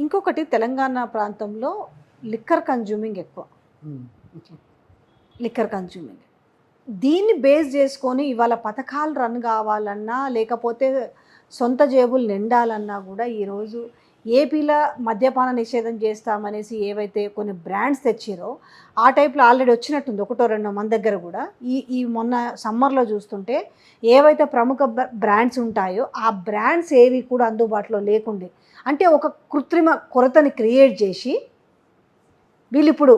ఇంకొకటి తెలంగాణ ప్రాంతంలో liquor consuming ఎక్కువ. ఉమ్. Liquor consuming. దీన్ని బేస్ చేసుకొని ఇవాళ పథకాలు రన్ కావాలన్నా, లేకపోతే సొంత జేబులు నిండాలన్నా కూడా ఈరోజు ఏపీలో మద్యపాన నిషేధం చేస్తామనేసి ఏవైతే కొన్ని బ్రాండ్స్ తెచ్చిరో ఆ టైప్లో ఆల్రెడీ వచ్చినట్టుంది ఒకటో రెండో మన దగ్గర కూడా. ఈ మొన్న సమ్మర్లో చూస్తుంటే ఏవైతే ప్రముఖ బ్రాండ్స్ ఉంటాయో ఆ బ్రాండ్స్ ఏవి కూడా అందుబాటులో లేకుండే, అంటే ఒక కృత్రిమ కొరతని క్రియేట్ చేసి వీళ్ళు ఇప్పుడు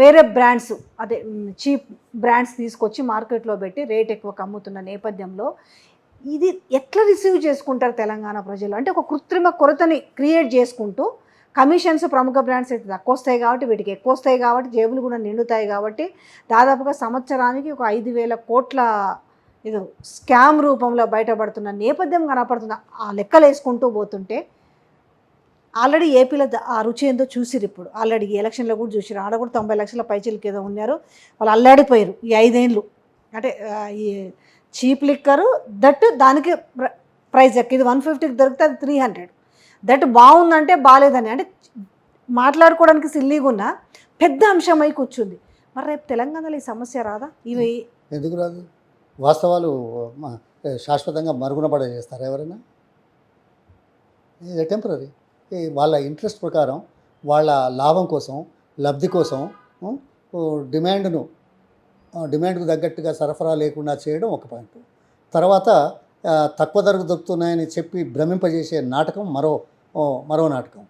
వేరే బ్రాండ్స్, అదే చీప్ బ్రాండ్స్ తీసుకొచ్చి మార్కెట్లో పెట్టి రేట్ ఎక్కువ అమ్ముతున్న నేపథ్యంలో ఇది ఎట్లా రిసీవ్ చేసుకుంటారు తెలంగాణ ప్రజలు? అంటే ఒక కృత్రిమ కొరతని క్రియేట్ చేసుకుంటూ కమిషన్స్ ప్రముఖ బ్రాండ్స్ అయితే తక్కువ వస్తాయి కాబట్టి, వీటికి ఎక్కువ వస్తాయి కాబట్టి, జేబులు కూడా నిండుతాయి కాబట్టి దాదాపుగా సంవత్సరానికి ఒక 5,000 కోట్ల ఇది స్కామ్ రూపంలో బయటపడుతున్న నేపథ్యం కనపడుతుంది. ఆ లెక్కలు వేసుకుంటూ పోతుంటే ఆల్రెడీ ఏపీలో ఆ రుచి ఏందో చూసిరు. ఇప్పుడు ఆల్రెడీ ఎలక్షన్లో కూడా చూసిరు. ఆడ కూడా 90 లక్షల పైచీలకి ఏదో ఉన్నారు. వాళ్ళు అల్లాడిపోయారు ఈ 5 ఏళ్ళు. అంటే ఈ చీప్ లిక్కరు దట్ దానికి ప్రైస్ ఎక్కువ. ఇది 150కి దొరికితే అది 300. దట్ బాగుందంటే బాగాలేదని, అంటే మాట్లాడుకోవడానికి సిల్లీగా ఉన్న పెద్ద అంశమై కూర్చుంది. మరి రేపు తెలంగాణలో ఈ సమస్య రాదా? ఇవి ఎందుకు రాదు? వాస్తవాలు శాశ్వతంగా మరుగున పడేస్తారు ఎవరైనా. ఇది టెంపరీ. వాళ్ళ ఇంట్రెస్ట్ ప్రకారం, వాళ్ళ లాభం కోసం, లబ్ధి కోసం డిమాండ్కు తగ్గట్టుగా సరఫరా లేకుండా చేయడం ఒక పాయింట్. తర్వాత తక్కువ ధరకు దొరుకుతున్నాయని చెప్పి భ్రమింపజేసే నాటకం మరో నాటకం.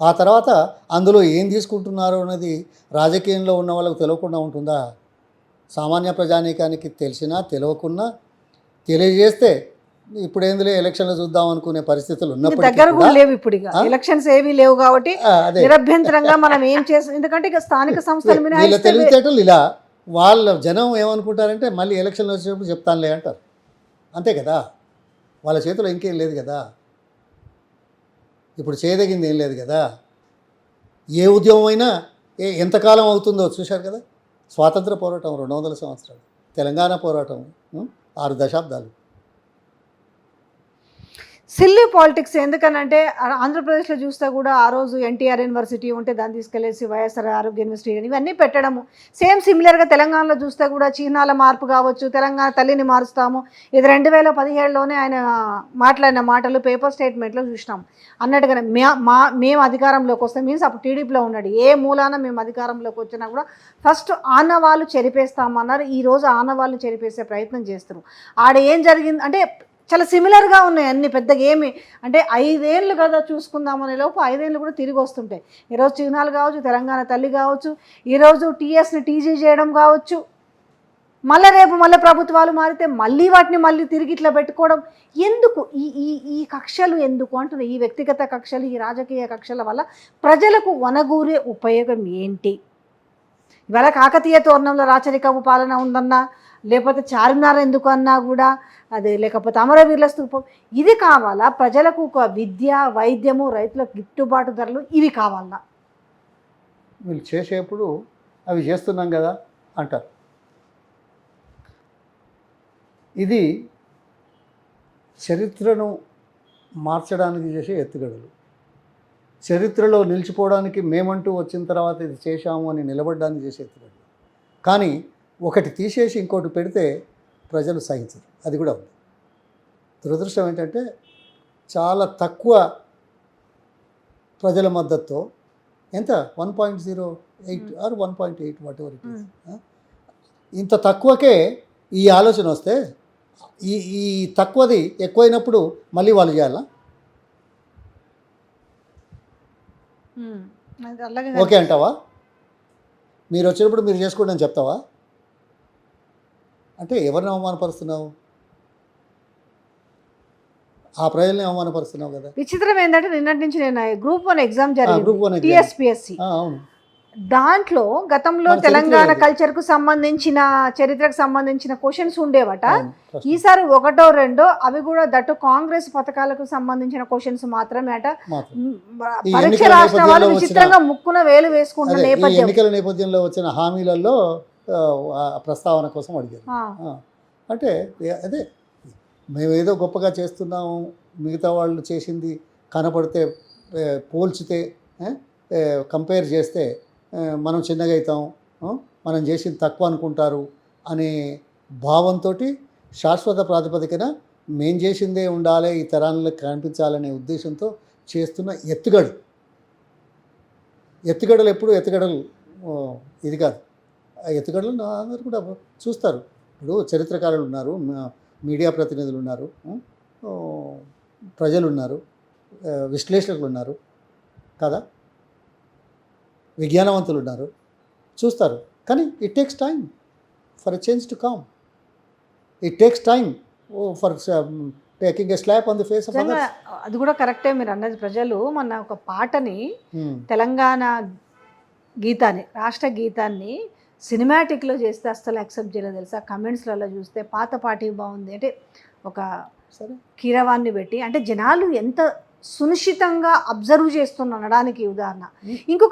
ఆ తర్వాత అందులో ఏం తీసుకుంటున్నారో అనేది రాజకీయంలో ఉన్న వాళ్ళకు తెలియకుండా ఉంటుందా? సామాన్య ప్రజానీకానికి తెలిసినా తెలియకున్నా తెలియజేస్తే ఇప్పుడు ఏందులే ఎలక్షన్లు చూద్దాం అనుకునే పరిస్థితులు దగ్గర కూడా లేవు. ఇప్పుడు ఎలక్షన్స్ ఏవి లేవు కాబట్టి నిరభ్యంతరంగా మనం ఏం చేస్తాం. ఎందుకంటే ఇక స్థానిక సంస్థల మీద వీళ్ళ తెలివితేటలు ఇలా. వాళ్ళ జనం ఏమనుకుంటారంటే మళ్ళీ ఎలక్షన్లు వచ్చేటప్పుడు చెప్తానులే అంటారు. అంతే కదా, వాళ్ళ చేతిలో ఇంకేం లేదు కదా, ఇప్పుడు చేయదగింది ఏం లేదు కదా. ఏ ఉద్యమం అయినా ఎంతకాలం అవుతుందో చూశారు కదా. స్వాతంత్ర పోరాటం 200 సంవత్సరాలు, తెలంగాణ పోరాటం 6 దశాబ్దాలు. Silly politics. ఎందుకనంటే ఆంధ్రప్రదేశ్లో చూస్తే కూడా ఆ రోజు ఎన్టీఆర్ యూనివర్సిటీ ఉంటే దాన్ని తీసుకెళ్లేసి వైఎస్ఆర్ ఆరోగ్య యూనివర్సిటీ ఇవన్నీ పెట్టడము. సేమ్ సిమిలర్గా తెలంగాణలో చూస్తే కూడా చిహ్నాల మార్పు కావచ్చు, తెలంగాణ తల్లిని మారుస్తాము, ఇది 2017లోనే ఆయన మాట్లాడిన మాటలు పేపర్ స్టేట్మెంట్లో చూసినాం. అన్నట్టుగానే మేము అధికారంలోకి వస్తే మీన్స్ అప్పుడు టీడీపీలో ఉన్నాడు. ఏ మూలాన మేము అధికారంలోకి వచ్చినా కూడా ఫస్ట్ ఆనవాళ్ళు చెరిపేస్తామన్నారు. ఈరోజు ఆనవాళ్ళు చెరిపేసే ప్రయత్నం చేస్తారు. ఆడ ఏం జరిగింది అంటే చాలా సిమిలర్గా ఉన్నాయి అన్ని. పెద్దగా ఏమి అంటే 5 ఏళ్ళు కదా చూసుకుందామనే లోపు 5 ఏళ్ళు కూడా తిరిగి వస్తుంటాయి. ఈరోజు చిహ్నాలు కావచ్చు, తెలంగాణ తల్లి కావచ్చు, ఈరోజు టీఎస్ని టీజీ చేయడం కావచ్చు, మళ్ళీ రేపు మళ్ళీ ప్రభుత్వాలు మారితే మళ్ళీ వాటిని మళ్ళీ తిరిగి ఇట్లా పెట్టుకోవడం ఎందుకు? ఈ ఈ ఈ కక్షలు ఎందుకు అంటున్నాయి? ఈ వ్యక్తిగత కక్షలు, ఈ రాజకీయ కక్షల వల్ల ప్రజలకు వనగూరే ఉపయోగం ఏంటి? ఇవాళ కాకతీయ తోరణంలో రాచరికపు పాలన ఉందన్నా, లేకపోతే చార్మినార్ ఎందుకు అన్నా కూడా అదే, లేకపోతే అమరవీరుల స్తూపం ఇది కావాలా? ప్రజలకు ఒక విద్య, వైద్యము, రైతులకు గిట్టుబాటు ధరలు ఇవి కావాలా? వీళ్ళు చేసేప్పుడు అవి చేస్తున్నాం కదా అంటారు. ఇది చరిత్రను మార్చడానికి చేసే ఎత్తుగడలు. చరిత్రలో నిలిచిపోవడానికి మేమంటూ వచ్చిన తర్వాత ఇది చేశాము అని నిలబడడానికి చేసే ఎత్తుగడలు. కానీ ఒకటి తీసేసి ఇంకోటి పెడితే ప్రజలు సహించరు. అది కూడా ఉంది. దురదృష్టం ఏంటంటే చాలా తక్కువ ప్రజల మద్దతుతో, ఎంత 1.08 or 1.8 whatever it is, ఇంత తక్కువకే ఈ ఆలోచన వస్తే ఈ తక్కువది ఎక్కువైనప్పుడు మళ్ళీ వాళ్ళు చేయాలా? ఓకే అంటావా? మీరు వచ్చినప్పుడు మీరు చేసుకోండి అని చెప్తావా? అంటే ఎవరిని అవమానపరుస్తున్నావు? ఆ ప్రజల్ని అవమానపరుస్తున్నావు కదా. విచిత్రం ఏంటంటే నిన్నటి నుంచి నేను గ్రూప్ 1 ఎగ్జామ్ జరిగింది టీఎస్పీఎస్సీ. అవును, దాంట్లో గతంలో తెలంగాణ కల్చర్కు సంబంధించిన, చరిత్రకు సంబంధించిన క్వశ్చన్స్ ఉండేవట. ఈసారి 1, 2 అవి కూడా దట్టు కాంగ్రెస్ పథకాలకు సంబంధించిన క్వశ్చన్స్ మాత్రమే అట. పరీక్ష రాసిన వాళ్ళు విచిత్రంగా ముక్కున వేలు వేసుకుంటున్న నేపథ్యం, ఎన్నికల నేపథ్యంలో వచ్చిన హామీలలో ప్రస్తావన కోసం అడిగారు. అంటే అదే, మేము ఏదో గొప్పగా చేస్తున్నాము, మిగతా వాళ్ళు చేసింది కనపడితే పోల్చితే కంపేర్ చేస్తే మనం చిన్నగా అవుతాం, మనం చేసింది తక్కువ అనుకుంటారు అనే భావంతో శాశ్వత ప్రాతిపదికన మేం చేసిందే ఉండాలి, ఈ తరాలకు కనిపించాలనే ఉద్దేశంతో చేస్తున్న ఎత్తుగడలు ఎప్పుడు ఎత్తుగడలు ఇది కాదు. ఆ ఎత్తుగడలు అందరూ కూడా చూస్తారు. ఇప్పుడు చరిత్రకారులు ఉన్నారు, మీడియా ప్రతినిధులు ఉన్నారు, ప్రజలు ఉన్నారు, విశ్లేషకులు ఉన్నారు కదా, విజ్ఞానవంతులు ఉన్నారు, చూస్తారు. కానీ it takes time for a change to come. It takes time for taking a slab on the face of నిజంగా అది కూడా కరెక్టే మీరు అన్నది. ప్రజలు మన ఒక పాటని, తెలంగాణ గీతాన్ని, రాష్ట్ర గీతాన్ని సినిమాటిక్లో చేస్తే అస్సలు యాక్సెప్ట్ చేయలేదు తెలుసా. కమెంట్స్లలో చూస్తే పాత పాట బాగుంది అంటే ఒక సరే కీరవాన్ని పెట్టి, అంటే జనాలు ఎంత సునిశ్చితంగా అబ్జర్వ్ చేస్తున్న అనడానికి ఉదాహరణ. ఇంకొక